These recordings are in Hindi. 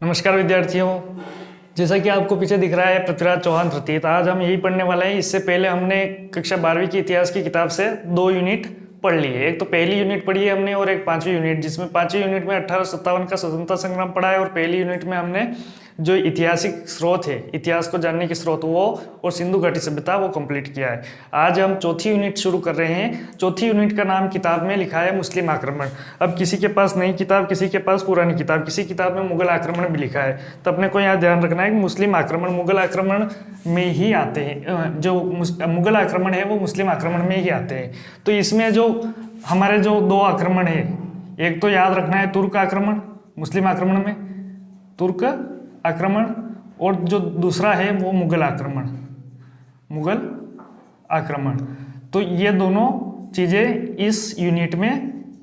नमस्कार विद्यार्थियों। जैसा कि आपको पीछे दिख रहा है पृथ्वीराज चौहान तृतीय, तो आज हम यही पढ़ने वाले हैं। इससे पहले हमने कक्षा 12वीं की इतिहास की किताब से 2 यूनिट पढ़ ली है। एक तो पहली यूनिट पढ़ी है हमने और एक 5वीं यूनिट, जिसमें 5वीं यूनिट में 1857 का स्वतंत्रता संग्राम पढ़ा है और पहली यूनिट में हमने जो ऐतिहासिक स्रोत है, इतिहास को जानने के स्रोत वो और सिंधु घाटी सभ्यता वो कंप्लीट किया है। आज हम चौथी यूनिट शुरू कर रहे हैं। चौथी यूनिट का नाम किताब में लिखा है मुस्लिम आक्रमण। अब किसी के पास नई किताब, किसी के पास पुरानी किताब, किसी किताब में मुगल आक्रमण भी लिखा है, तो अपने को यहाँ ध्यान रखना है कि मुस्लिम आक्रमण मुगल आक्रमण में ही आते हैं। जो मुगल आक्रमण है वो मुस्लिम आक्रमण में ही आते हैं। तो इसमें जो हमारे जो 2 आक्रमण है, एक तो याद रखना है तुर्क आक्रमण, मुस्लिम आक्रमण में तुर्क आक्रमण, और जो दूसरा है वो मुगल आक्रमण, मुगल आक्रमण। तो ये दोनों चीजें इस यूनिट में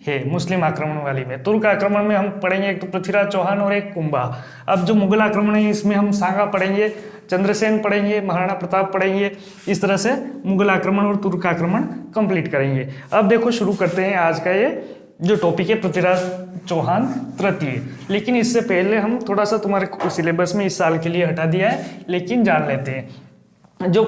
है मुस्लिम आक्रमण वाली में। तुर्क आक्रमण में हम पढ़ेंगे एक तो पृथ्वीराज चौहान और एक कुंभा। अब जो मुगल आक्रमण है इसमें हम सांगा पढ़ेंगे, चंद्रसेन पढ़ेंगे, महाराणा प्रताप पढ़ेंगे। इस तरह से मुगल आक्रमण और तुर्क आक्रमण कंप्लीट करेंगे। अब देखो शुरू करते हैं आज का ये जो टॉपिक है पृथ्वीराज चौहान तृतीय। लेकिन इससे पहले हम थोड़ा सा तुम्हारे सिलेबस में इस साल के लिए हटा दिया है, लेकिन जान लेते हैं। जो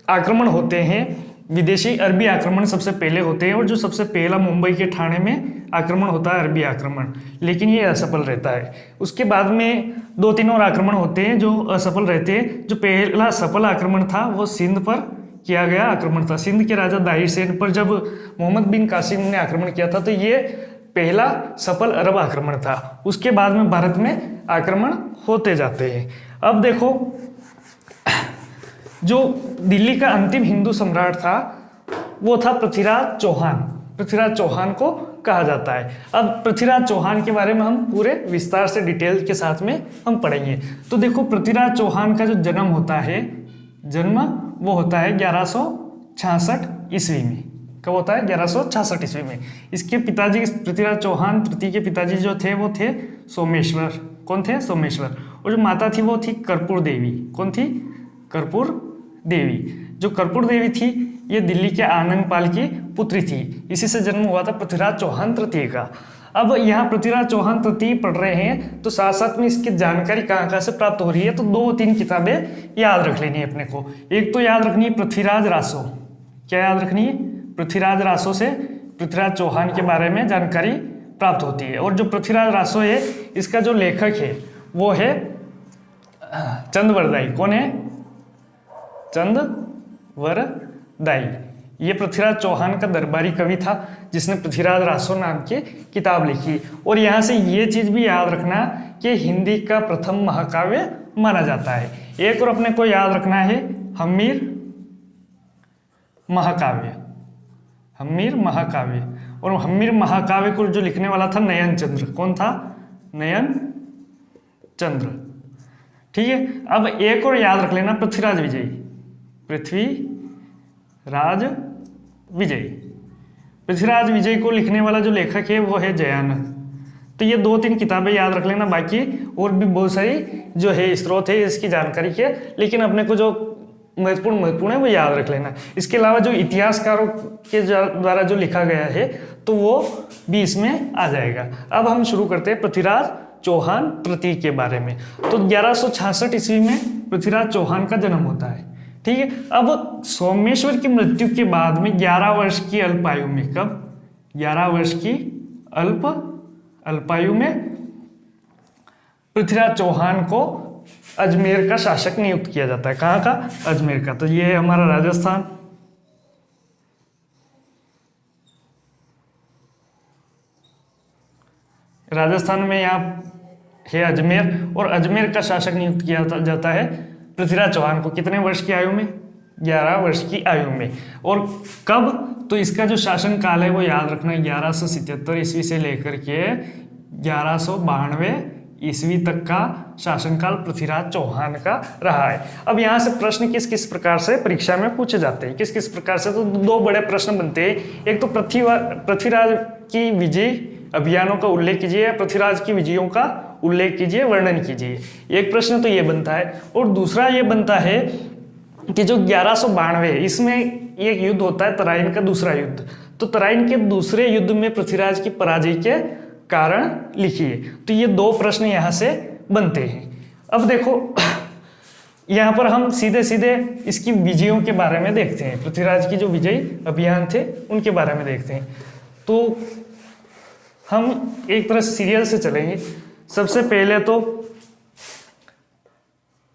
आक्रमण होते हैं विदेशी, अरबी आक्रमण सबसे पहले होते हैं, और जो सबसे पहला मुंबई के ठाणे में आक्रमण होता है अरबी आक्रमण, लेकिन ये असफल रहता है। उसके बाद में 2-3 और आक्रमण होते हैं जो असफल रहते हैं। जो पहला सफल आक्रमण था वो सिंध पर किया गया आक्रमण था। सिंध के राजा दाहिर सेन पर जब मोहम्मद बिन कासिम ने आक्रमण किया था, तो ये पहला सफल अरब आक्रमण था। उसके बाद में भारत में आक्रमण होते जाते हैं। अब देखो, जो दिल्ली का अंतिम हिंदू सम्राट था वो था पृथ्वीराज चौहान। पृथ्वीराज चौहान को कहा जाता है। अब पृथ्वीराज चौहान के बारे में हम पूरे विस्तार से डिटेल के साथ में हम पढ़ेंगे। तो देखो, पृथ्वीराज चौहान का जो जन्म होता है, जन्म वो होता है 1166 ईस्वी में। कब होता है? 1166 ईस्वी में। इसके पिताजी पृथ्वीराज चौहान तृतीय के पिताजी जो थे वो थे सोमेश्वर। कौन थे? सोमेश्वर। और जो माता थी वो थी कर्पूर देवी। कौन थी? कर्पूर देवी। जो कर्पूर देवी थी ये दिल्ली के आनंदपाल की पुत्री थी। इसी से जन्म हुआ था पृथ्वीराज चौहान तृतीय का। अब यहाँ पृथ्वीराज चौहान तृतीय पढ़ रहे हैं तो साथ साथ में इसकी जानकारी कहाँ से प्राप्त हो रही है, तो 2-3 किताबें याद रख लेनी है अपने को। एक तो याद रखनी है पृथ्वीराज रासो। क्या याद रखनी है? पृथ्वीराज रासो से पृथ्वीराज चौहान के बारे में जानकारी प्राप्त होती है। और जो पृथ्वीराज रासो है इसका जो लेखक है वो है चंदवरदाई। कौन है? चंदवरदाई। ये पृथ्वीराज चौहान का दरबारी कवि था जिसने पृथ्वीराज रासो नाम की किताब लिखी। और यहाँ से ये चीज़ भी याद रखना कि हिंदी का प्रथम महाकाव्य माना जाता है। एक और अपने को याद रखना है हम्मीर महाकाव्य। हम्मीर महाकाव्य। और हम्मीर महाकाव्य को जो लिखने वाला था नयन चंद्र। कौन था? नयन चंद्र। ठीक है। अब एक और याद रख लेना पृथ्वीराज विजय। पृथ्वीराज विजय। पृथ्वीराज विजय को लिखने वाला जो लेखक है वो है जयानंद। तो ये 2-3 किताबें याद रख लेना। बाकी और भी बहुत सारी जो है स्रोत है इसकी जानकारी के, लेकिन अपने को जो महत्वपूर्ण है वो याद रख लेना। इसके अलावा जो इतिहासकारों के द्वारा जो लिखा गया है तो वो भी इसमें आ जाएगा। अब हम शुरू करते हैं पृथ्वीराज चौहान तृतीय के बारे में। तो 1166 ईस्वी में पृथ्वीराज चौहान का जन्म होता है। ठीक है। अब सोमेश्वर की मृत्यु के बाद में 11 वर्ष की अल्पायु में, कब? 11 वर्ष की अल्पायु में पृथ्वीराज चौहान को अजमेर का शासक नियुक्त किया जाता है। कहाँ का? अजमेर का। तो ये है हमारा राजस्थान। राजस्थान में यहाँ है अजमेर, और अजमेर का शासक नियुक्त किया जाता है पृथ्वीराज चौहान को। कितने वर्ष की आयु में? 11 वर्ष की आयु में। और कब? तो इसका जो शासन काल है वो याद रखना, 1177 ईस्वी से लेकर के 1192 ईस्वी तक का शासनकाल पृथ्वीराज चौहान का रहा है। अब यहाँ से प्रश्न किस किस प्रकार से परीक्षा में पूछे जाते हैं, किस किस प्रकार से? तो 2 बड़े प्रश्न बनते हैं। एक तो पृथ्वीराज की विजय अभियानों का उल्लेख कीजिए, पृथ्वीराज की विजयों का उल्लेख कीजिए, वर्णन कीजिए। एक प्रश्न तो ये बनता है। और दूसरा ये बनता है कि जो 1192 इसमें एक युद्ध होता है तराइन का दूसरा युद्ध। तो तराइन के दूसरे युद्ध में पृथ्वीराज की पराजय के कारण लिखिए। तो ये 2 प्रश्न यहाँ से बनते हैं। अब देखो यहाँ पर हम सीधे सीधे इसकी विजयों के बारे में देखते हैं, पृथ्वीराज की जो विजयी अभियान थे उनके बारे में देखते हैं। तो हम एक तरह से सीरियल से चलेंगे। सबसे पहले तो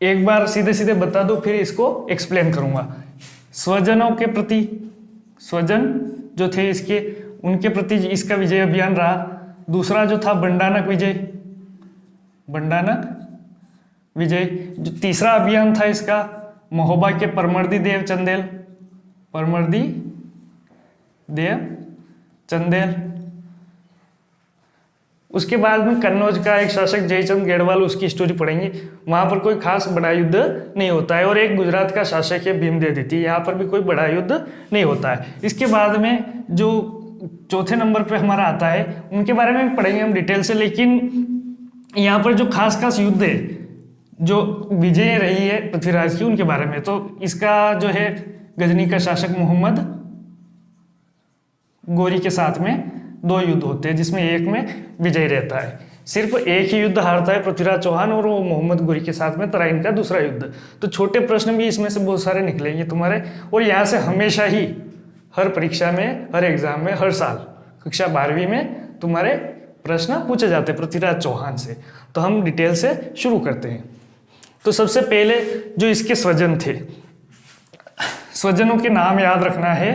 एक बार सीधे सीधे बता दो, फिर इसको एक्सप्लेन करूंगा। स्वजनों के प्रति, स्वजन जो थे इसके, उनके प्रति इसका विजय अभियान रहा। दूसरा जो था बंडानक विजय, बंडानक विजय। जो तीसरा अभियान था इसका महोबा के परमर्दी देव चंदेल, परमर्दी देव चंदेल। उसके बाद में कन्नौज का एक शासक जयचंद गेड़वाल, उसकी स्टोरी पढ़ेंगे। वहां पर कोई खास बड़ा युद्ध नहीं होता है। और एक गुजरात का शासक है भीमदेव, यहाँ पर भी कोई बड़ा युद्ध नहीं होता है। इसके बाद में जो चौथे नंबर पे हमारा आता है, उनके बारे में भी पढ़ेंगे हम डिटेल से। लेकिन यहाँ पर जो खास खास युद्ध है, जो विजय रही है पृथ्वीराज की, उनके बारे में। तो इसका जो है गजनी का शासक मोहम्मद गोरी के साथ में 2 युद्ध होते हैं, जिसमें एक में विजय रहता है। सिर्फ एक ही युद्ध हारता है पृथ्वीराज चौहान, और वो मोहम्मद गोरी के साथ में तराइन का दूसरा युद्ध। तो छोटे प्रश्न भी इसमें से बहुत सारे निकलेंगे तुम्हारे। और यहाँ से हमेशा ही हर परीक्षा में, हर एग्जाम में, हर साल कक्षा 12वीं में तुम्हारे प्रश्न पूछे जाते हैं पृथ्वीराज चौहान से। तो हम डिटेल से शुरू करते हैं। तो सबसे पहले जो इसके स्वजन थे, स्वजनों के नाम याद रखना है।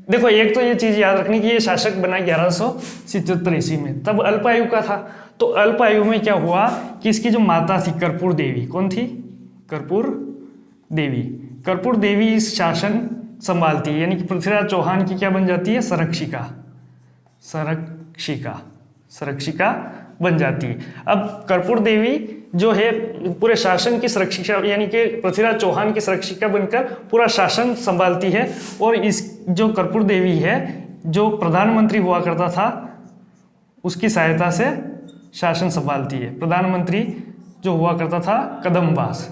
देखो एक तो ये चीज याद रखनी कि ये शासक बना 1177 ईस्वी में, तब अल्पायु का था। तो अल्पायु में क्या हुआ कि इसकी जो माता थी कर्पूर देवी, कौन थी? कर्पूर देवी। कर्पूर देवी इस शासन संभालती है, यानी कि पृथ्वीराज चौहान की क्या बन जाती है? संरक्षिका, संरक्षिका, संरक्षिका बन जाती है। अब कर्पूर देवी जो है पूरे शासन की संरक्षिका, यानी कि पृथ्वीराज चौहान की संरक्षिका बनकर पूरा शासन संभालती है। और इस जो कर्पूर देवी है, जो प्रधानमंत्री हुआ करता था, उसकी सहायता से शासन संभालती है। प्रधानमंत्री जो हुआ करता था कदम्बवास,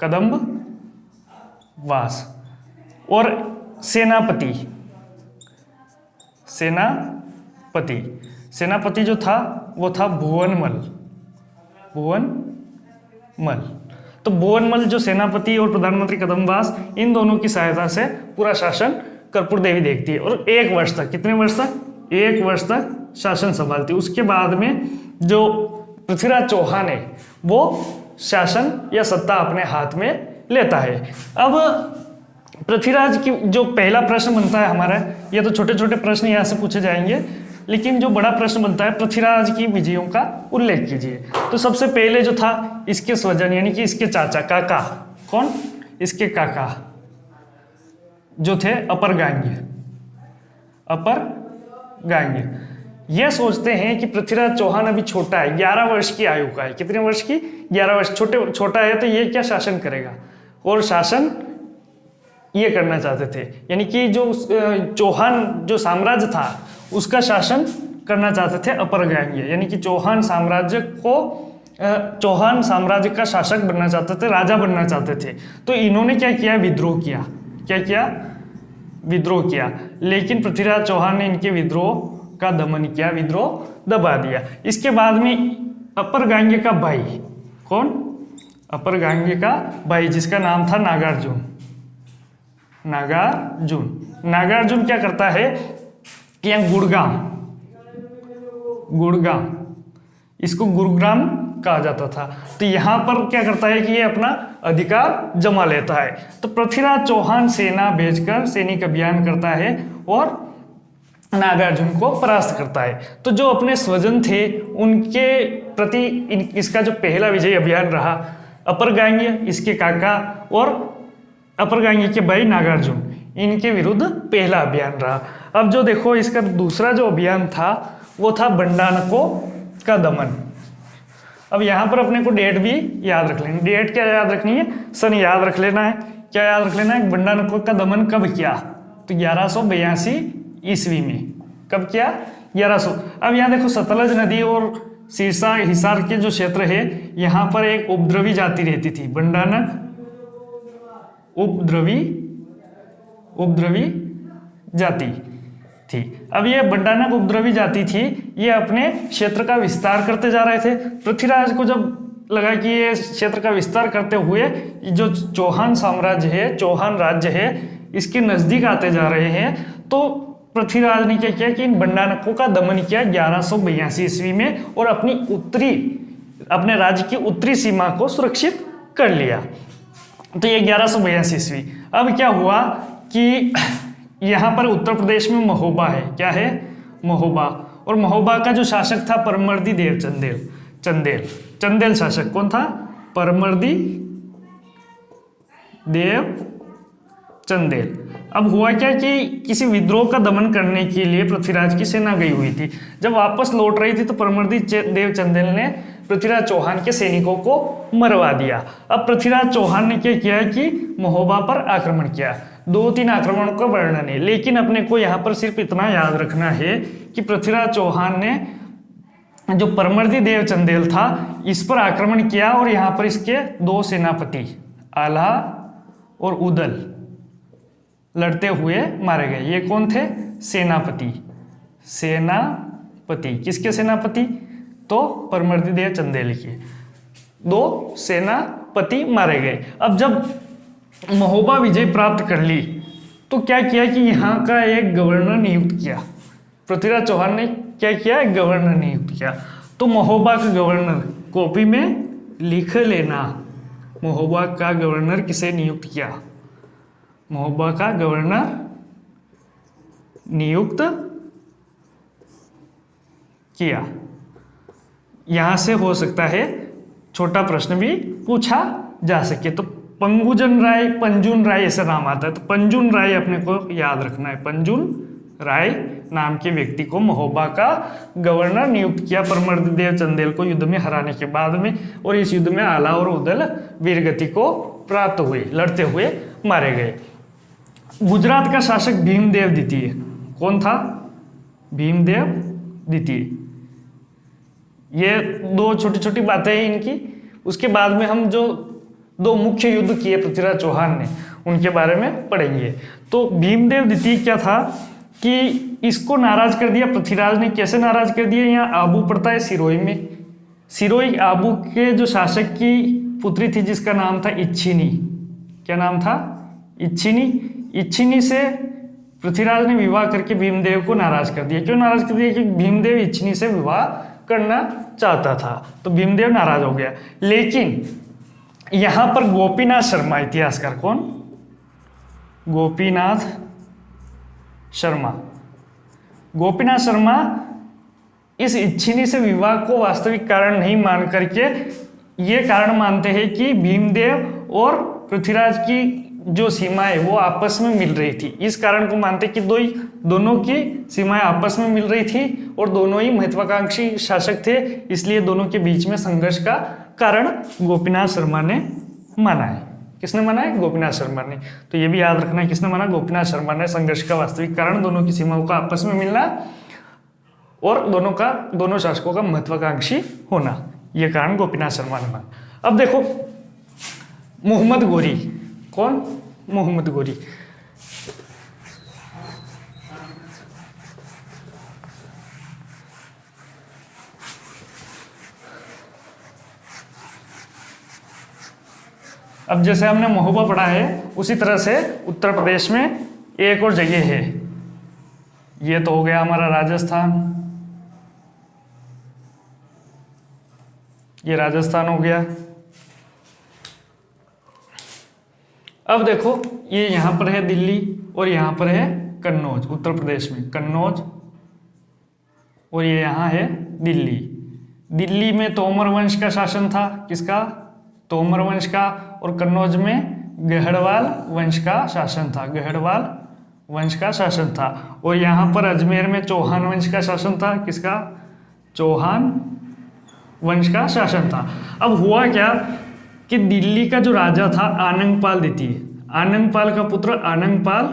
कदम्बवास। और सेनापति, सेनापति, सेनापति जो था वो था भुवनमल, भुवनमल। तो भुवनमल जो सेनापति और प्रधानमंत्री कदम्बवास, इन दोनों की सहायता से पूरा शासन कर्पूर देवी देखती है। और 1 वर्ष तक, कितने वर्ष तक? 1 वर्ष तक शासन संभालती है। उसके बाद में जो पृथ्वीराज चौहान है वो शासन या सत्ता अपने हाथ में लेता है। अब पृथ्वीराज की जो पहला प्रश्न बनता है हमारा, ये तो छोटे छोटे प्रश्न यहाँ से पूछे जाएंगे, लेकिन जो बड़ा प्रश्न बनता है पृथ्वीराज की विजयों का उल्लेख कीजिए। तो सबसे पहले जो था इसके स्वजन, यानी कि इसके चाचा, काका, कौन? इसके काका जो थे अपर गांग्य, अपर गांग्य। यह सोचते हैं कि पृथ्वीराज चौहान अभी छोटा है, 11 वर्ष की आयु का है। कितने वर्ष की? 11 वर्ष। छोटा है तो ये क्या शासन करेगा? और शासन ये करना चाहते थे, यानी कि जो चौहान जो साम्राज्य था उसका शासन करना चाहते थे अपर गांग्य, यानी कि चौहान साम्राज्य को, चौहान साम्राज्य का शासक बनना चाहते थे, राजा बनना चाहते थे। तो इन्होंने क्या किया? विद्रोह किया। क्या किया? विद्रोह किया। लेकिन पृथ्वीराज चौहान ने इनके विद्रोह का दमन किया, विद्रोह दबा दिया। इसके बाद में अपर गांग्य का भाई, कौन? अपर गांग्य का भाई, जिसका नाम था नागार्जुन, नागार्जुन। नागार्जुन क्या करता है कि यहाँ गुड़गांव, गुड़गांव, इसको गुरुग्राम कहा जाता था। तो यहाँ पर क्या करता है कि ये अपना अधिकार जमा लेता है। तो पृथ्वीराज चौहान सेना भेजकर सैनिक अभियान करता है और नागार्जुन को परास्त करता है। तो जो अपने स्वजन थे उनके प्रति इसका जो पहला विजय अभियान रहा, अपर गांग्य, इसके काका और अपर गांग्य के भाई नागार्जुन, इनके विरुद्ध पहला अभियान रहा। अब जो देखो इसका दूसरा जो अभियान था वो था बंडानको का दमन। अब यहाँ पर अपने को डेट भी याद रख लेनी। डेट क्या याद रखनी है? सन याद रख लेना है। क्या याद रख लेना है? बंडानको का दमन कब किया? तो 1182 ईस्वी में। कब किया? 1100। अब यहाँ देखो सतलज नदी और सिरसा हिसार के जो क्षेत्र है, यहाँ पर एक उपद्रवी जाति रहती थी, बंडानक उपद्रवी जाति। थी। अब ये बंडानक उपद्रवी जाति थी, ये अपने क्षेत्र का विस्तार करते जा रहे थे। पृथ्वीराज को जब लगा कि ये क्षेत्र का विस्तार करते हुए जो चौहान साम्राज्य है, चौहान राज्य है, इसके नजदीक आते जा रहे हैं, तो पृथ्वीराज ने क्या किया कि इन बंडानकों का दमन किया 1182 ईस्वी में और अपने राज्य की उत्तरी सीमा को सुरक्षित कर लिया। तो ये 1182 ईस्वी। अब क्या हुआ कि यहाँ पर उत्तर प्रदेश में महोबा है। क्या है? महोबा। और महोबा का जो शासक था परमर्दी देव चंदेल शासक कौन था? परमर्दी देव चंदेल। अब हुआ क्या कि किसी विद्रोह का दमन करने के लिए पृथ्वीराज की सेना गई हुई थी। जब वापस लौट रही थी तो परमर्दी देव चंदेल ने पृथ्वीराज चौहान के सैनिकों को मरवा दिया। अब पृथ्वीराज चौहान ने क्या किया कि महोबा पर आक्रमण किया। 2-3 आक्रमणों का वर्णन है, लेकिन अपने को यहाँ पर सिर्फ इतना याद रखना है कि पृथ्वीराज चौहान ने जो परमर्दी देव चंदेल था इस पर आक्रमण किया और यहाँ पर इसके 2 सेनापति आल्हा और उदल लड़ते हुए मारे गए। ये कौन थे? सेनापति। किसके सेनापति? तो परमर्दी देव चंदेल के 2 सेनापति मारे गए। अब जब महोबा विजय प्राप्त कर ली तो क्या किया कि यहाँ का एक गवर्नर नियुक्त किया। पृथ्वीराज चौहान ने क्या किया? एक गवर्नर नियुक्त किया। तो महोबा का गवर्नर कॉपी में लिख लेना। महोबा का गवर्नर किसे नियुक्त किया? महोबा का गवर्नर नियुक्त किया। यहां से हो सकता है छोटा प्रश्न भी पूछा जा सके। तो पंजुन राय ऐसा नाम आता है, तो पंजुन राय अपने को याद रखना है। पंजुन राय नाम के व्यक्ति को महोबा का गवर्नर नियुक्त किया परमर्दी देव चंदेल को युद्ध में हराने के बाद में। और इस युद्ध में आला और उदल वीरगति को प्राप्त हुए, लड़ते हुए मारे गए। गुजरात का शासक भीमदेव द्वितीय कौन था? भीमदेव द्वितीय। ये 2 छोटी छोटी बातें हैं इनकी। उसके बाद में हम जो 2 मुख्य युद्ध किए पृथ्वीराज चौहान ने उनके बारे में पढ़ेंगे। तो भीमदेव द्वितीय क्या था कि इसको नाराज कर दिया पृथ्वीराज ने। कैसे नाराज कर दिया? यहाँ आबू पड़ता है सिरोही में। सिरोही आबू के जो शासक की पुत्री थी जिसका नाम था इच्छिनी। क्या नाम था? इच्छिनी से पृथ्वीराज ने विवाह करके भीमदेव को नाराज कर दिया। क्यों नाराज कर दिया? कि भीमदेव इच्छिनी से विवाह करना चाहता था, तो भीमदेव नाराज हो गया। लेकिन यहां पर गोपीनाथ शर्मा, इतिहासकार कौन? गोपीनाथ शर्मा इस इच्छिनी से विवाह को वास्तविक कारण नहीं मान करके ये कारण मानते हैं कि भीमदेव और पृथ्वीराज की जो सीमाएं वो आपस में मिल रही थी। इस कारण को मानते कि दोनों की सीमाएं आपस में मिल रही थी और दोनों ही महत्वाकांक्षी शासक थे, इसलिए दोनों के बीच में संघर्ष का कारण गोपीनाथ शर्मा ने माना है। किसने माना है? गोपीनाथ शर्मा ने। तो ये भी याद रखना है, किसने माना? गोपीनाथ शर्मा ने। संघर्ष का वास्तविक कारण दोनों की सीमाओं का आपस में मिलना और दोनों शासकों का महत्वाकांक्षी होना, यह कारण गोपीनाथ शर्मा ने माना। अब देखो मोहम्मद गोरी। कौन? मोहम्मद गोरी। अब जैसे हमने महोबा पढ़ा है उसी तरह से उत्तर प्रदेश में एक और जगह है। ये तो हो गया हमारा राजस्थान, ये राजस्थान हो गया। अब देखो ये यहां पर है दिल्ली और यहां पर है कन्नौज, उत्तर प्रदेश में कन्नौज, और ये यहां है दिल्ली। दिल्ली में तोमर वंश का शासन था। किसका? तोमर वंश का। और कन्नौज में गहड़वाल वंश का शासन था। गहड़वाल वंश का शासन था। और यहाँ पर अजमेर में चौहान वंश का शासन था। किसका? चौहान वंश का शासन था। अब हुआ क्या कि दिल्ली का जो राजा था आनंगपाल द्वितीय, आनंगपाल का पुत्र आनंगपाल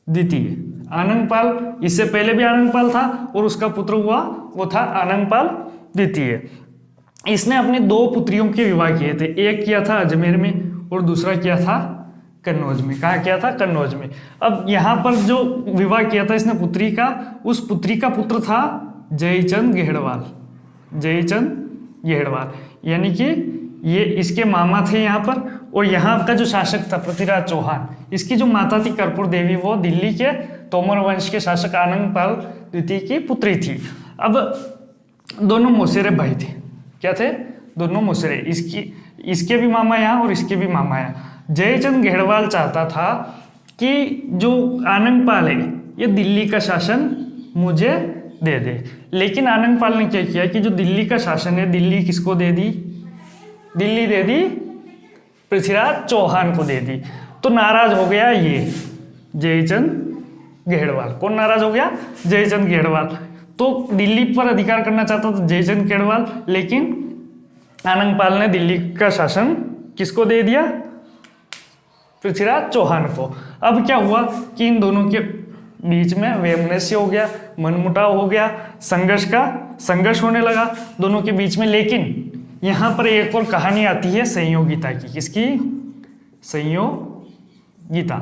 द्वितीय। आनंगपाल, इससे पहले भी आनंगपाल था और उसका पुत्र हुआ वो था आनंगपाल द्वितीय। इसने अपनी 2 पुत्रियों के विवाह किए थे। एक किया था अजमेर में और दूसरा किया था कन्नौज में। कहाँ किया था? कन्नौज में। अब यहाँ पर जो विवाह किया था इसने पुत्री का, उस पुत्री का पुत्र था जयचंद गेहड़वाल। जयचंद गेहड़वाल यानी कि ये इसके मामा थे यहाँ पर। और यहाँ का जो शासक था पृथ्वीराज चौहान, इसकी जो माता थी कर्पूर देवी, वो दिल्ली के तोमर वंश के शासक आनंद पाल द्वितीय की पुत्री थी। अब दोनों मौसेरे भाई थे। क्या थे? दोनों मौसेरे। इसके भी मामा यहाँ और इसके भी मामा यहाँ। जयचंद गेहड़वाल चाहता था कि जो आनंद पाल है ये दिल्ली का शासन मुझे दे दे, लेकिन आनंद पाल ने क्या किया कि जो दिल्ली का शासन है, दिल्ली किसको दे दी? दिल्ली दे दी पृथ्वीराज चौहान को दे दी। तो नाराज हो गया ये जयचंद गेहड़वाल। कौन नाराज हो गया? जयचंद गेहड़वाल। तो दिल्ली पर अधिकार करना चाहता था जयचंद गेहड़वाल, लेकिन आनंद पाल ने दिल्ली का शासन किसको दे दिया? पृथ्वीराज चौहान को। अब क्या हुआ कि इन दोनों के बीच में वैमनस्य हो गया, मनमुटाव हो गया, संघर्ष होने लगा दोनों के बीच में। लेकिन यहाँ पर एक और कहानी आती है संयोगिता की। किसकी? संयोगिता।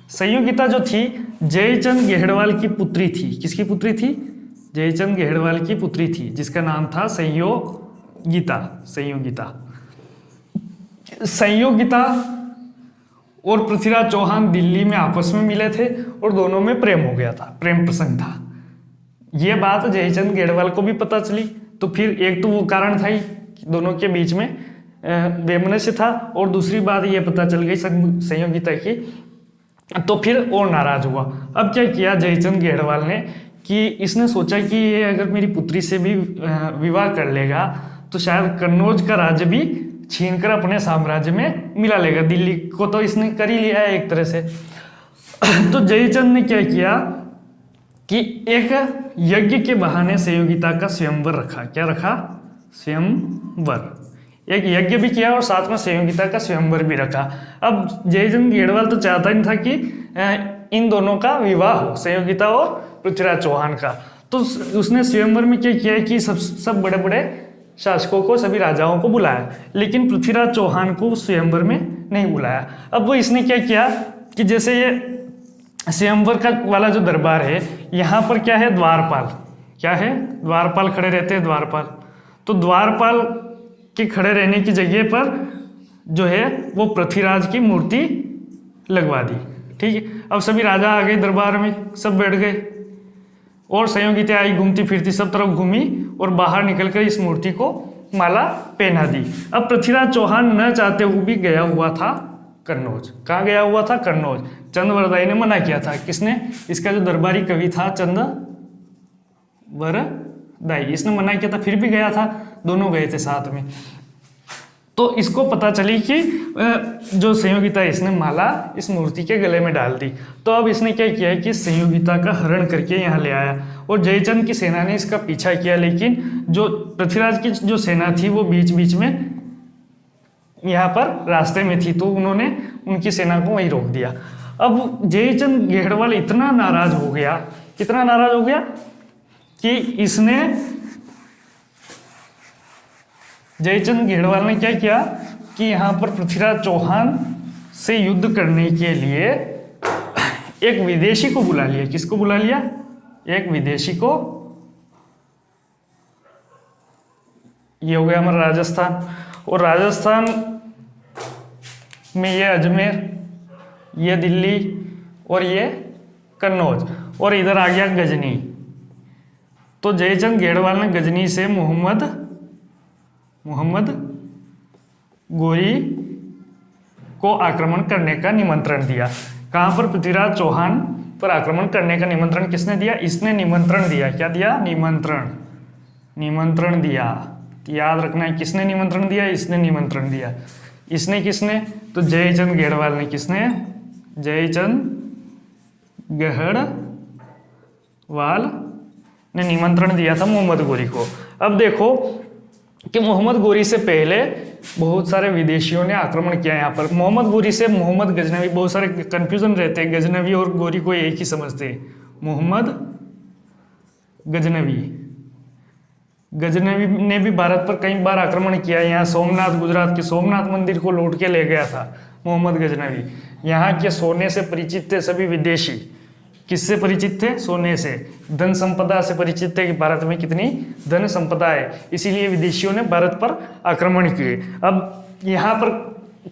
संयोगिता जो थी जयचंद गेहड़वाल की पुत्री थी। किसकी पुत्री थी? जयचंद गेहड़वाल की पुत्री थी, जिसका नाम था संयोगिता। संयोगिता और पृथ्वीराज चौहान दिल्ली में आपस में मिले थे और दोनों में प्रेम हो गया था, प्रेम प्रसंग था। ये बात जयचंद गेहड़वाल को भी पता चली। तो फिर एक तो वो कारण था ही दोनों के बीच में वैमनस्य था, और दूसरी बात ये पता चल गई संयोगिता की, तो फिर और नाराज हुआ। अब क्या किया जयचंद गेहड़वाल ने कि इसने सोचा कि ये अगर मेरी पुत्री से भी विवाह कर लेगा तो शायद कन्नौज का राज्य भी छीनकर अपने साम्राज्य में मिला लेगा। दिल्ली को तो इसने कर ही लिया है एक तरह से। तो जयचंद ने क्या किया कि एक यज्ञ के बहाने संयोगिता का स्वयंवर रखा। क्या रखा? स्वयंवर। एक यज्ञ भी किया और साथ में संयोगिता का स्वयंवर भी रखा। अब जयचंद गेहड़वाल तो चाहता ही था कि इन दोनों का विवाह हो, संयोगिता और पृथ्वीराज चौहान का। तो उसने स्वयंवर में क्या किया कि सब बड़े बड़े शासकों को, सभी राजाओं को बुलाया, लेकिन पृथ्वीराज चौहान को स्वयंवर में नहीं बुलाया। अब वो इसने क्या किया कि जैसे ये स्वयंवर का वाला जो दरबार है, यहाँ पर क्या है? द्वारपाल। क्या है? द्वारपाल खड़े रहते हैं, द्वारपाल। तो द्वारपाल के खड़े रहने की जगह पर जो है वो पृथ्वीराज की मूर्ति लगवा दी। ठीक है। अब सभी राजा आ गए दरबार में, सब बैठ गए और संयोगिता आई, घूमती फिरती सब तरफ घूमी और बाहर निकलकर इस मूर्ति को माला पहना दी। अब पृथ्वीराज चौहान न चाहते हुए भी गया हुआ था कन्नौज। कहाँ गया हुआ था? कन्नौज। चंद्रवरदाई ने मना किया था। किसने? इसका जो दरबारी कवि था चंद्रवरदाई, इसने मना किया था, फिर भी गया था। दोनों गए थे साथ में। तो इसको पता चली कि जो संयोगिता, इसने माला इस मूर्ति के गले में डाल दी। तो अब इसने क्या किया कि संयोगिता का हरण करके यहाँ ले आया और जयचंद की सेना ने इसका पीछा किया, लेकिन जो पृथ्वीराज की जो सेना थी वो बीच बीच में यहाँ पर रास्ते में थी, तो उन्होंने उनकी सेना को वहीं रोक दिया। अब जयचंद गेहड़वाल इतना नाराज हो गया, कितना नाराज हो गया कि इसने, जयचंद गेहड़वाल ने क्या किया कि यहाँ पर पृथ्वीराज चौहान से युद्ध करने के लिए एक विदेशी को बुला लिया। किसको बुला लिया? एक विदेशी को। ये हो गया हमारा राजस्थान, और राजस्थान में ये अजमेर, ये दिल्ली और ये कन्नौज, और इधर आ गया गजनी। तो जयचंद गेहड़वाल ने गजनी से मोहम्मद गोरी को आक्रमण करने का निमंत्रण दिया। कहाँ पर? पृथ्वीराज चौहान पर आक्रमण करने का निमंत्रण किसने दिया? इसने निमंत्रण दिया। क्या दिया? निमंत्रण दिया। याद रखना है, किसने निमंत्रण दिया? इसने निमंत्रण दिया। इसने किसने? तो जयचंद गेहड़वाल ने। किसने? जयचंद गेहड़वाल ने निमंत्रण दिया था मोहम्मद गोरी को। अब देखो कि मोहम्मद गोरी से पहले बहुत सारे विदेशियों ने आक्रमण किया यहाँ पर। मोहम्मद गोरी से मोहम्मद गजनवी, बहुत सारे कंफ्यूजन रहते हैं, गजनवी और गोरी को एक ही समझते हैं। मोहम्मद गजनवी ने भी भारत पर कई बार आक्रमण किया। यहाँ सोमनाथ, गुजरात के सोमनाथ मंदिर को लूट के ले गया था मोहम्मद गजनवी। यहाँ के सोने से परिचित थे सभी विदेशी। किससे परिचित थे? सोने से। धन संपदा से परिचित थे कि भारत में कितनी धन संपदा है, इसीलिए विदेशियों ने भारत पर आक्रमण किए। अब यहाँ पर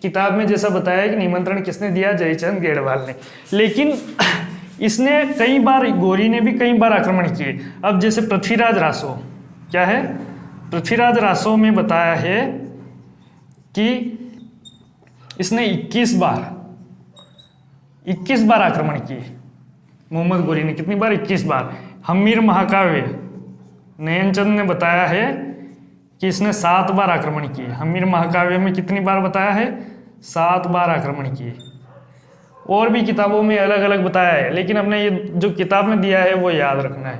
किताब में जैसा बताया है कि निमंत्रण किसने दिया? जयचंद गेड़वाल ने। लेकिन इसने कई बार, गौरी ने भी कई बार आक्रमण किए। अब जैसे पृथ्वीराज रासो, क्या है? पृथ्वीराज रासो में बताया है कि इसने 21 बार आक्रमण किए। मोहम्मद गौरी ने कितनी बार? 21 बार। हमीर महाकाव्य नयनचंद ने बताया है कि इसने 7 बार आक्रमण किए। हमीर महाकाव्य में कितनी बार बताया है? 7 बार आक्रमण किए। और भी किताबों में अलग अलग बताया है, लेकिन हमने ये जो किताब में दिया है वो याद रखना है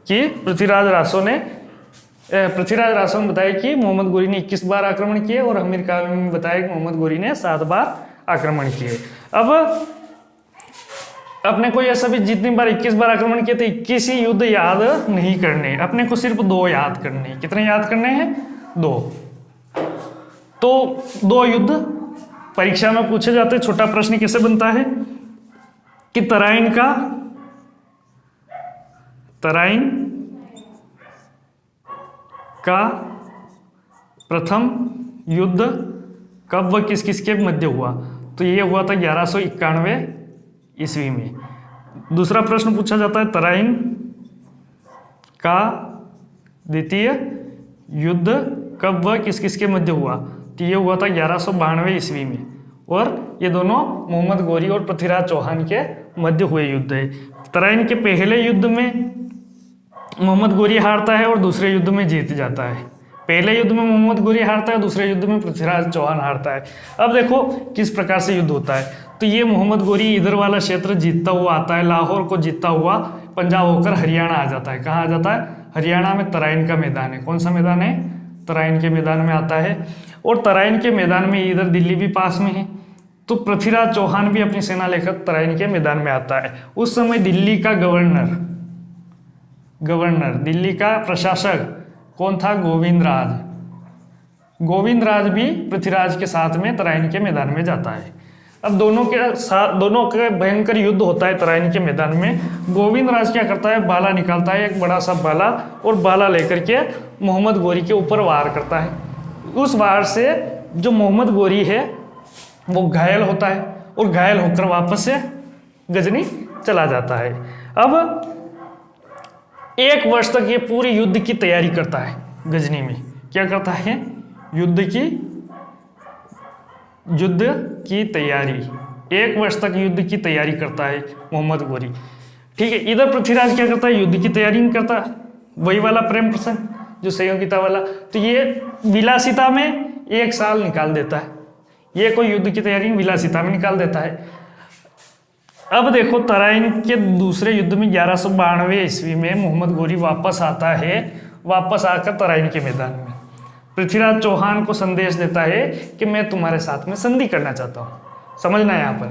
कि पृथ्वीराज रासो ने बताया कि मोहम्मद गौरी ने 21 बार आक्रमण किए, और हमीर काव्य में बताया कि मोहम्मद गौरी ने 7 बार आक्रमण किए। अब अपने को यह सभी जितनी बार 21 बार आक्रमण किए थे, 21 ही युद्ध याद नहीं करने, अपने को सिर्फ 2 याद करने। कितने याद करने हैं? 2। तो 2 युद्ध परीक्षा में पूछे जाते हैं। छोटा प्रश्न कैसे बनता है कि तराइन का प्रथम युद्ध कब व किस किस के मध्य हुआ? तो ये हुआ था 1191 ईस्वी में। दूसरा प्रश्न पूछा जाता है तराइन का द्वितीय युद्ध कब व किस किस के मध्य हुआ? तो ये हुआ था 1192 ईस्वी में, और ये दोनों मोहम्मद गौरी और पृथ्वीराज चौहान के मध्य हुए युद्ध है। तराइन के पहले युद्ध में मोहम्मद गौरी हारता है और दूसरे युद्ध में जीत जाता है। पहले युद्ध में मोहम्मद गौरी हारता है, दूसरे युद्ध में पृथ्वीराज चौहान हारता है। अब देखो किस प्रकार से युद्ध होता है। तो ये मोहम्मद गौरी इधर वाला क्षेत्र जीतता हुआ आता है, लाहौर को जीतता हुआ पंजाब होकर हरियाणा आ जाता है। कहाँ आ जाता है? हरियाणा में तराइन का मैदान है। कौन सा मैदान है? तराइन के मैदान में आता है। और तराइन के मैदान में इधर दिल्ली भी पास में है, तो पृथ्वीराज चौहान भी अपनी सेना लेकर तराइन के मैदान में आता है। उस समय दिल्ली का गवर्नर, दिल्ली का प्रशासक कौन था? गोविंद राज भी पृथ्वीराज के साथ में तराइन के मैदान में जाता है। अब दोनों के भयंकर युद्ध होता है तराइन के मैदान में। गोविंद राज क्या करता है? बाला निकालता है, एक बड़ा सा बाला, और बाला लेकर के मोहम्मद गौरी के ऊपर वार करता है। उस वार से जो मोहम्मद गौरी है वो घायल होता है, और घायल होकर वापस से गजनी चला जाता है। अब 1 वर्ष तक ये पूरी युद्ध की तैयारी करता है। गजनी में क्या करता है? युद्ध की तैयारी। 1 वर्ष तक युद्ध की तैयारी करता है मोहम्मद गौरी। ठीक है। इधर पृथ्वीराज क्या करता है? युद्ध की तैयारी नहीं करता। वही वाला प्रेम प्रसंग जो संयोगिता वाला। तो ये विलासिता में 1 साल निकाल देता है। ये कोई युद्ध की तैयारी विलासिता में निकाल देता है। अब देखो तराइन के दूसरे युद्ध में 1192 ईस्वी में मोहम्मद गौरी वापस आता है। वापस आकर तराइन के मैदान में पृथ्वीराज चौहान को संदेश देता है कि मैं तुम्हारे साथ में संधि करना चाहता हूँ। समझना है यहाँ पर,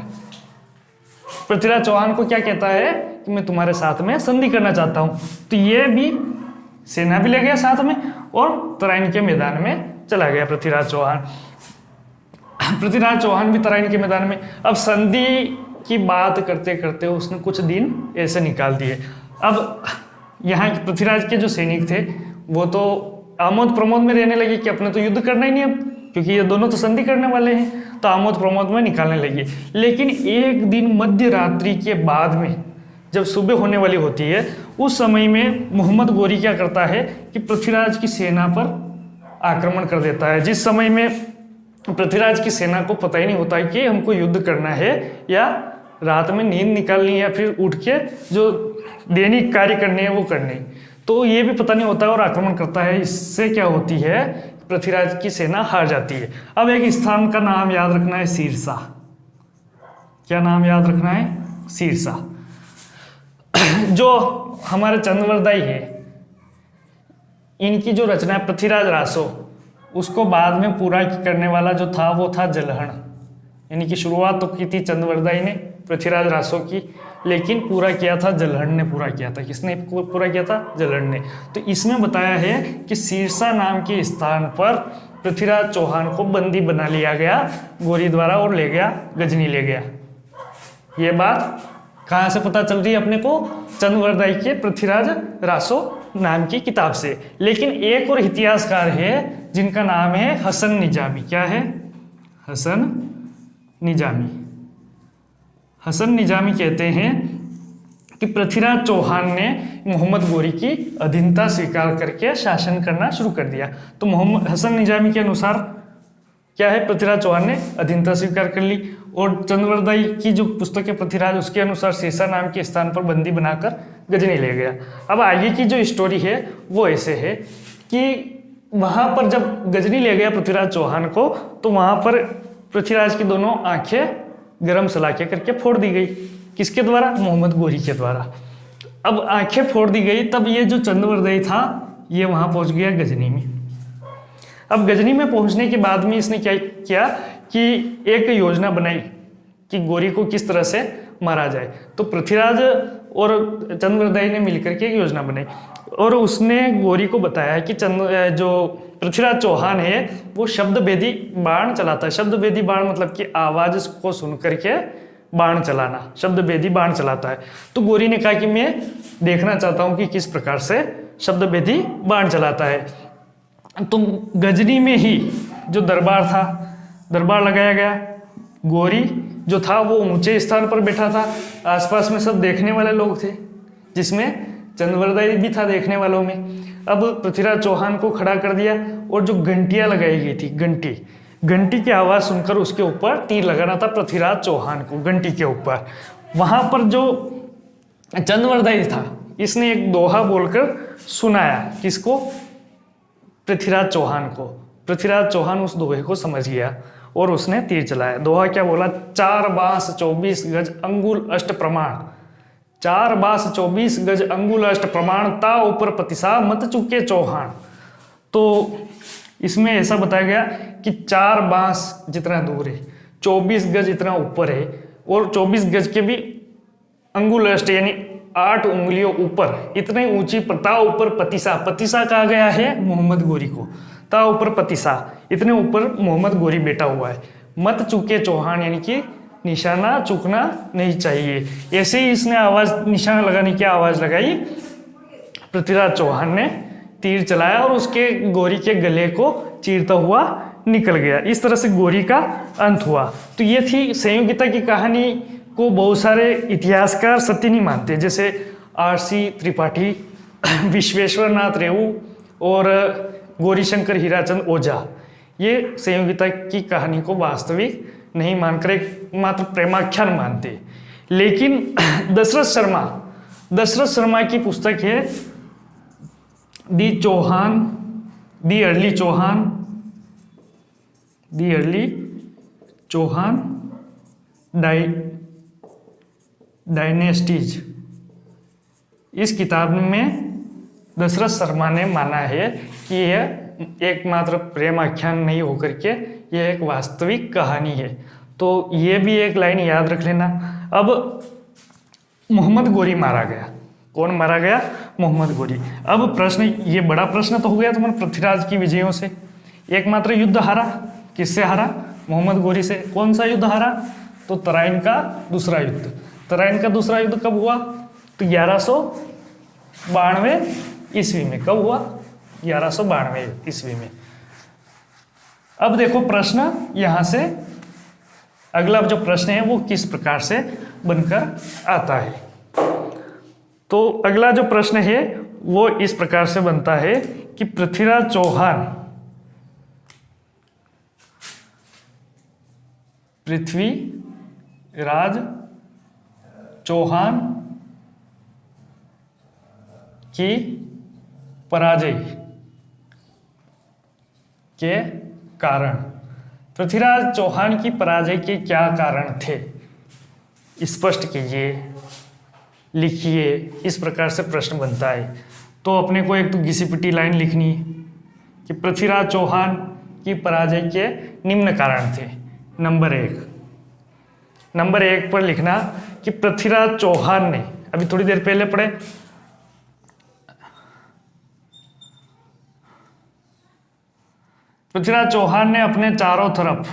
पृथ्वीराज चौहान को क्या कहता है कि मैं तुम्हारे साथ में संधि करना चाहता हूँ। तो ये भी सेना भी ले गया साथ में, और तराइन के मैदान में चला गया पृथ्वीराज चौहान भी तराइन के मैदान में। अब संधि की बात करते करते उसने कुछ दिन ऐसे निकाल दिए। अब यहाँ पृथ्वीराज के जो सैनिक थे वो तो आमोद प्रमोद में रहने लगे कि अपने तो युद्ध करना ही नहीं अब, क्योंकि ये दोनों तो संधि करने वाले हैं, तो आमोद प्रमोद में निकालने लगे। लेकिन एक दिन मध्य रात्रि के बाद में जब सुबह होने वाली होती है, उस समय में मोहम्मद गौरी क्या करता है कि पृथ्वीराज की सेना पर आक्रमण कर देता है। जिस समय में पृथ्वीराज की सेना को पता ही नहीं होता है कि हमको युद्ध करना है या रात में नींद निकालनी है या फिर उठ के जो दैनिक कार्य करने हैं वो करने, तो ये भी पता नहीं होता है और आक्रमण करता है। इससे क्या होती है? पृथ्वीराज की सेना हार जाती है। अब एक स्थान का नाम याद रखना है, सिरसा। क्या नाम याद रखना है? सिरसा। जो हमारे चंद्रवरदाई है, इनकी जो रचना है पृथ्वीराज रासो, उसको बाद में पूरा करने वाला जो था वो था जलहण। यानी कि शुरुआत तो की थी चंद्रवरदाई ने पृथ्वीराज रासो की, लेकिन पूरा किया था जलहण ने पूरा किया था। किसने पूरा किया था? जलहण ने। तो इसमें बताया है कि सिरसा नाम के स्थान पर पृथ्वीराज चौहान को बंदी बना लिया गया गौरी द्वारा और ले गया, गजनी ले गया। ये बात कहाँ से पता चल रही है अपने को? चंद्रवरदाई के पृथ्वीराज रासो नाम की किताब से। लेकिन एक और इतिहासकार है जिनका नाम है हसन निजामी। क्या है? हसन निजामी। हसन निजामी कहते हैं कि पृथ्वीराज चौहान ने मोहम्मद गोरी की अधीनता स्वीकार करके शासन करना शुरू कर दिया। तो मोहम्मद हसन निजामी के अनुसार क्या है? पृथ्वीराज चौहान ने अधीनता स्वीकार कर ली। और चंद्रवरदाई की जो पुस्तक है पृथ्वीराज, उसके अनुसार सिरसा नाम के स्थान पर बंदी बनाकर गजनी ले गया। अब आगे की जो स्टोरी है वो ऐसे है कि वहां पर जब गजनी ले गया पृथ्वीराज चौहान को, तो वहां पर पृथ्वीराज की दोनों आंखें गरम सलाखे करके फोड़ दी गई। किसके द्वारा? मोहम्मद गोरी के द्वारा। अब आंखें फोड़ दी गई, तब ये जो चंद्रवरदाई था ये वहां पहुंच गया गजनी में। अब गजनी में पहुंचने के बाद में इसने क्या किया कि एक योजना बनाई कि गोरी को किस तरह से मारा जाए। तो पृथ्वीराज और चंद्रवरदाई ने मिलकर के एक योजना बनाई और उसने गोरी को बताया कि जो पृथ्वीराज चौहान है वो शब्द भेदी बाण चलाता है। शब्द भेदी बाण मतलब कि आवाज को सुन करके बाण चलाना, शब्द भेदी बाण चलाता है। तो गोरी ने कहा कि मैं देखना चाहता हूं कि किस प्रकार से शब्द भेदी बाण चलाता है। तो गजनी में ही जो दरबार था, दरबार लगाया गया। गोरी जो था वो ऊंचे स्थान पर बैठा था, आसपास में सब देखने वाले लोग थे, जिसमें चंद्रवरदाई भी था देखने वालों में। अब पृथ्वीराज चौहान को खड़ा कर दिया और जो घंटियां लगाई गई थी, घंटी की आवाज सुनकर उसके ऊपर तीर लगाना था पृथ्वीराज चौहान को, घंटी के ऊपर। वहां पर जो चंद्रवरदाई था इसने एक दोहा बोलकर सुनाया। किसको? पृथ्वीराज चौहान को। पृथ्वीराज चौहान उस दोहे को समझ गया और उसने तीर चलाया। दोहा क्या बोला? 4 बांस 24 गज अंगुल अष्ट प्रमाण, 4 बांस 24 गज अंगुल अष्ट प्रमाण, ता ऊपर पतिसा मत चुके चौहान। तो इसमें ऐसा बताया गया कि 4 बांस जितना दूर है, 24 गज इतना ऊपर है और 24 गज के भी अंगुल अष्ट यानी 8 उंगलियों ऊपर, इतनी ऊंची ता ऊपर पतिसा, पतिसा कहा गया है मोहम्मद गोरी को, ता ऊपर पतिसा, इतने ऊपर मोहम्मद गोरी बैठा हुआ है। मत चूके चौहान यानी कि निशाना चूकना नहीं चाहिए। ऐसे ही इसने आवाज, निशाना लगाने की आवाज लगाई। पृथ्वीराज चौहान ने तीर चलाया और उसके गोरी के गले को चीरता हुआ निकल गया। इस तरह से गोरी का अंत हुआ। तो ये थी संयोगिता की कहानी को बहुत सारे इतिहासकार सत्य नहीं मानते, जैसे आर.सी. त्रिपाठी, विश्वेश्वर नाथ रेऊ और गौरीशंकर हीराचंद ओझा। ये संयोगिता की कहानी को वास्तविक नहीं मानकर एक मात्र प्रेमाख्यान मानते। लेकिन दशरथ शर्मा की पुस्तक है दी अर्ली चौहान डायनेस्टीज। इस किताब में दशरथ शर्मा ने माना है कि यह एकमात्र प्रेम आख्यान नहीं होकर के यह एक वास्तविक कहानी है। तो ये भी एक लाइन याद रख लेना। अब मोहम्मद गोरी मारा गया। कौन मारा गया? मोहम्मद गोरी। अब प्रश्न, ये बड़ा प्रश्न तो हो गया तुम्हारे पृथ्वीराज की विजयों से। एकमात्र युद्ध हारा, किससे हारा? मोहम्मद गोरी से। कौन सा युद्ध हारा? तो तराइन का दूसरा युद्ध। तराइन का दूसरा युद्ध कब हुआ? तो 1192 ईस्वी में। कब हुआ? 1192 ईस्वी में। अब देखो प्रश्न यहां से अगला जो प्रश्न है वो किस प्रकार से बनकर आता है। तो अगला जो प्रश्न है वो इस प्रकार से बनता है कि पृथ्वीराज चौहान की पराजय के कारण, पृथ्वीराज चौहान की पराजय के क्या कारण थे? स्पष्ट कीजिए, लिखिए। इस प्रकार से प्रश्न बनता है। तो अपने को एक तो घिसी पिटी लाइन लिखनी है कि पृथ्वीराज चौहान की पराजय के निम्न कारण थे। नंबर एक पर लिखना कि पृथ्वीराज चौहान ने, अभी थोड़ी देर पहले पढ़े, पृथ्वीराज चौहान ने अपने चारों तरफ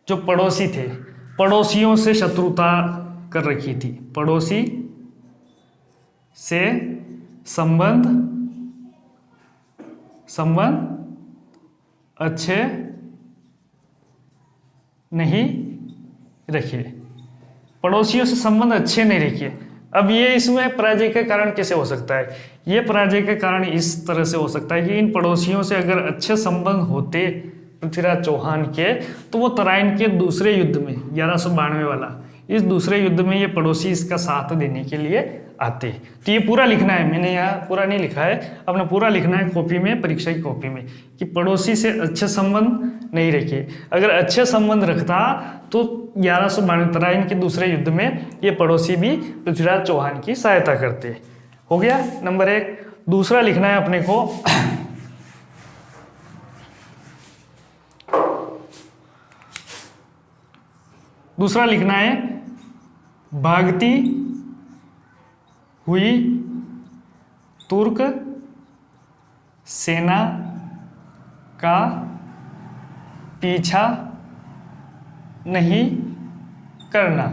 जो पड़ोसी थे पड़ोसियों से शत्रुता कर रखी थी, पड़ोसी से संबंध अच्छे नहीं रखे, पड़ोसियों से संबंध अच्छे नहीं रखे। अब ये इसमें पराजय का कारण कैसे हो सकता है? ये पराजय का कारण इस तरह से हो सकता है कि इन पड़ोसियों से अगर अच्छे संबंध होते पृथ्वीराज चौहान के, तो वो तराइन के दूसरे युद्ध में 1192 वाला, इस दूसरे युद्ध में ये पड़ोसी इसका साथ देने के लिए आते। तो ये पूरा लिखना है, मैंने यहाँ पूरा नहीं लिखा है, अपना पूरा लिखना है कॉपी में, परीक्षा की कॉपी में, कि पड़ोसी से अच्छे संबंध नहीं रखे। अगर अच्छे संबंध रखता तो 1192 तराइन के दूसरे युद्ध में ये पड़ोसी भी पृथ्वीराज चौहान की सहायता करते। हो गया नंबर 1। दूसरा लिखना है अपने को दूसरा लिखना है भागती हुई तुर्क सेना का पीछा नहीं करना।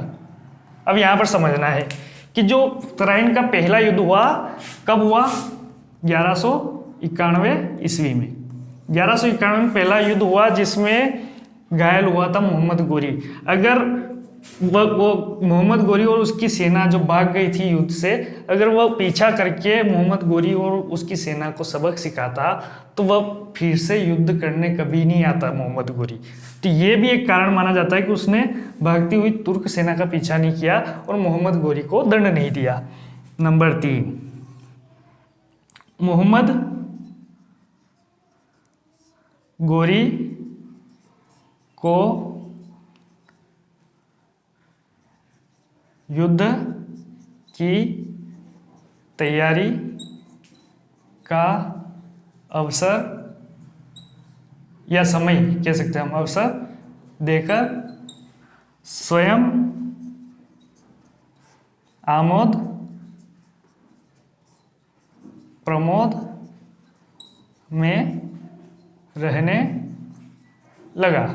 अब यहां पर समझना है कि जो तराइन का पहला युद्ध हुआ कब हुआ? 1191 ईस्वी में। 1191 में पहला युद्ध हुआ जिसमें घायल हुआ था मोहम्मद गोरी। अगर वो मोहम्मद गोरी और उसकी सेना जो भाग गई थी युद्ध से, अगर वह पीछा करके मोहम्मद गोरी और उसकी सेना को सबक सिखाता तो वह फिर से युद्ध करने कभी नहीं आता मोहम्मद गोरी। तो ये भी एक कारण माना जाता है कि उसने भागती हुई तुर्क सेना का पीछा नहीं किया और मोहम्मद गोरी को दंड नहीं दिया। नंबर 3, मोहम्मद गोरी को युद्ध की तैयारी का अवसर या समय कह सकते हैं हम, अवसर देकर स्वयं आमोद प्रमोद में रहने लगा।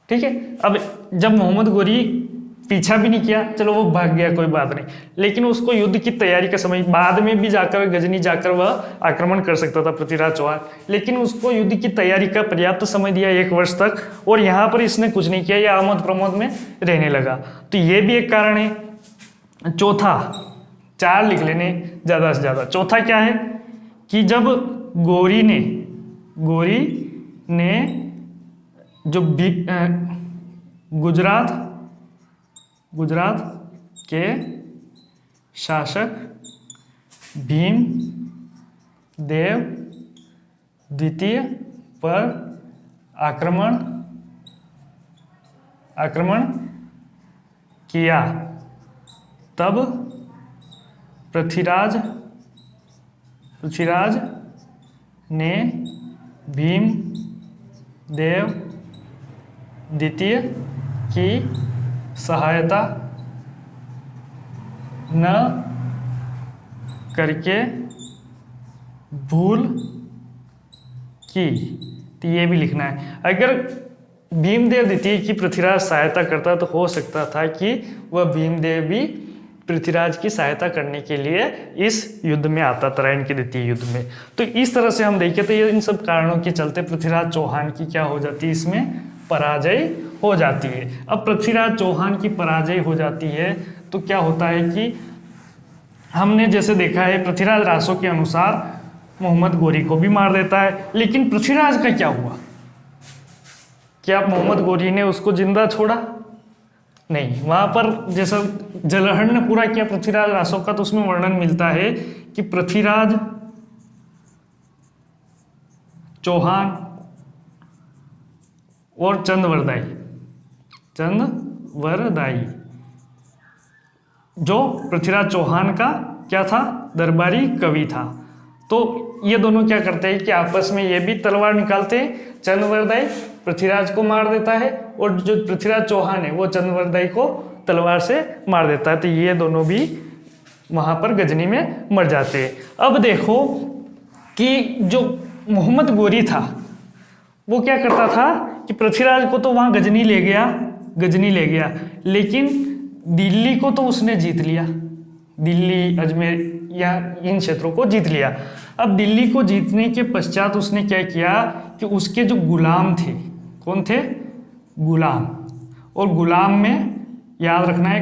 ठीक है। अब जब मोहम्मद गोरी पीछा भी नहीं किया, चलो वो भाग गया कोई बात नहीं, लेकिन उसको युद्ध की तैयारी का समय, बाद में भी जाकर गजनी जाकर वह आक्रमण कर सकता था पृथ्वीराज चौहान, लेकिन उसको युद्ध की तैयारी का पर्याप्त समय दिया 1 वर्ष तक, और यहाँ पर इसने कुछ नहीं किया, यह आमोद प्रमोद में रहने लगा। तो ये भी एक कारण है। चौथा, 4 लिख लेने ज़्यादा से ज़्यादा। चौथा क्या है कि जब गोरी ने जो गुजरात के शासक भीम देव द्वितीय पर आक्रमण किया, तब पृथ्वीराज ने भीम देव द्वितीय की सहायता न करके भूल की। तो ये भी लिखना है। अगर भीमदेव द्वितीय की पृथ्वीराज सहायता करता तो हो सकता था कि वह भीमदेव भी पृथ्वीराज की सहायता करने के लिए इस युद्ध में आता, तराइन के द्वितीय युद्ध में। तो इस तरह से हम देखें तो ये इन सब कारणों के चलते पृथ्वीराज चौहान की क्या हो जाती है, इसमें पराजय हो जाती है। अब पृथ्वीराज चौहान की पराजय हो जाती है तो क्या होता है कि हमने जैसे देखा है पृथ्वीराज रासो के अनुसार मोहम्मद गोरी को भी मार देता है, लेकिन पृथ्वीराज का क्या हुआ? क्या मोहम्मद गोरी ने उसको जिंदा छोड़ा? नहीं, वहां पर जैसा जलहरण ने पूरा किया पृथ्वीराज रासो का, तो उसमें वर्णन मिलता है कि पृथ्वीराज चौहान और चंद्रवरदाई जो पृथ्वीराज चौहान का क्या था, दरबारी कवि था। तो ये दोनों क्या करते हैं कि आपस में ये भी तलवार निकालते हैं, चंद्रवरदाई पृथ्वीराज को मार देता है और जो पृथ्वीराज चौहान है वो चंद्रवरदाई को तलवार से मार देता है। तो ये दोनों भी वहां पर गजनी में मर जाते हैं। अब देखो कि जो मोहम्मद गोरी था वो क्या करता था कि पृथ्वीराज को तो वहां गजनी ले गया, गजनी ले गया, लेकिन दिल्ली को तो उसने जीत लिया, दिल्ली अजमेर या इन क्षेत्रों को जीत लिया। अब दिल्ली को जीतने के पश्चात उसने क्या किया कि उसके जो गुलाम थे, कौन थे? गुलाम। और गुलाम में याद रखना है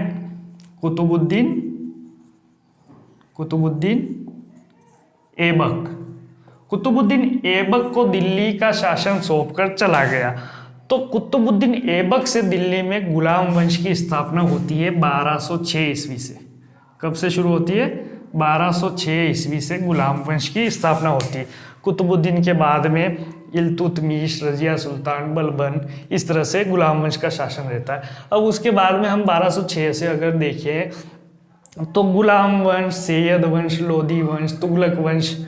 कुतुबुद्दीन ऐबक। कुतुबुद्दीन ऐबक को दिल्ली का शासन सौंपकर चला गया। तो कुतुबुद्दीन ऐबक से दिल्ली में गुलाम वंश की स्थापना होती है 1206 ईस्वी से। कब से शुरू होती है? 1206 ईस्वी से गुलाम वंश की स्थापना होती है। कुतुबुद्दीन के बाद में इल्तुतमिश, रजिया सुल्तान, बलबन, इस तरह से गुलाम वंश का शासन रहता है। अब उसके बाद में हम 1206 से अगर देखें तो गुलाम वंश, सैयद वंश, लोधी वंश, तुगलक वंश,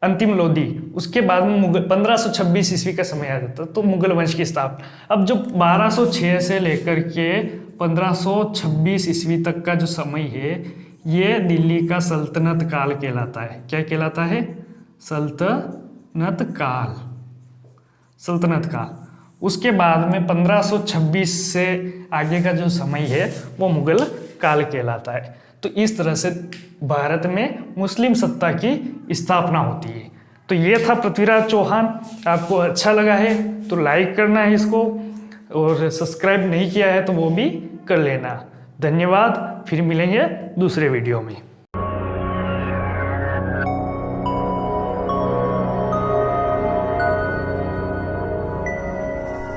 अंतिम लोधी, उसके बाद में मुगल 1526 ईस्वी का समय आ जाता है, तो मुगल वंश की स्थापना। अब जो 1206 से लेकर के 1526 ईस्वी तक का जो समय है, ये दिल्ली का सल्तनत काल कहलाता है। क्या कहलाता है? सल्तनत काल। उसके बाद में 1526 से आगे का जो समय है वो मुगल काल कहलाता है। तो इस तरह से भारत में मुस्लिम सत्ता की स्थापना होती है। तो ये था पृथ्वीराज चौहान। आपको अच्छा लगा है तो लाइक करना है इसको, और सब्सक्राइब नहीं किया है तो वो भी कर लेना। धन्यवाद, फिर मिलेंगे दूसरे वीडियो में।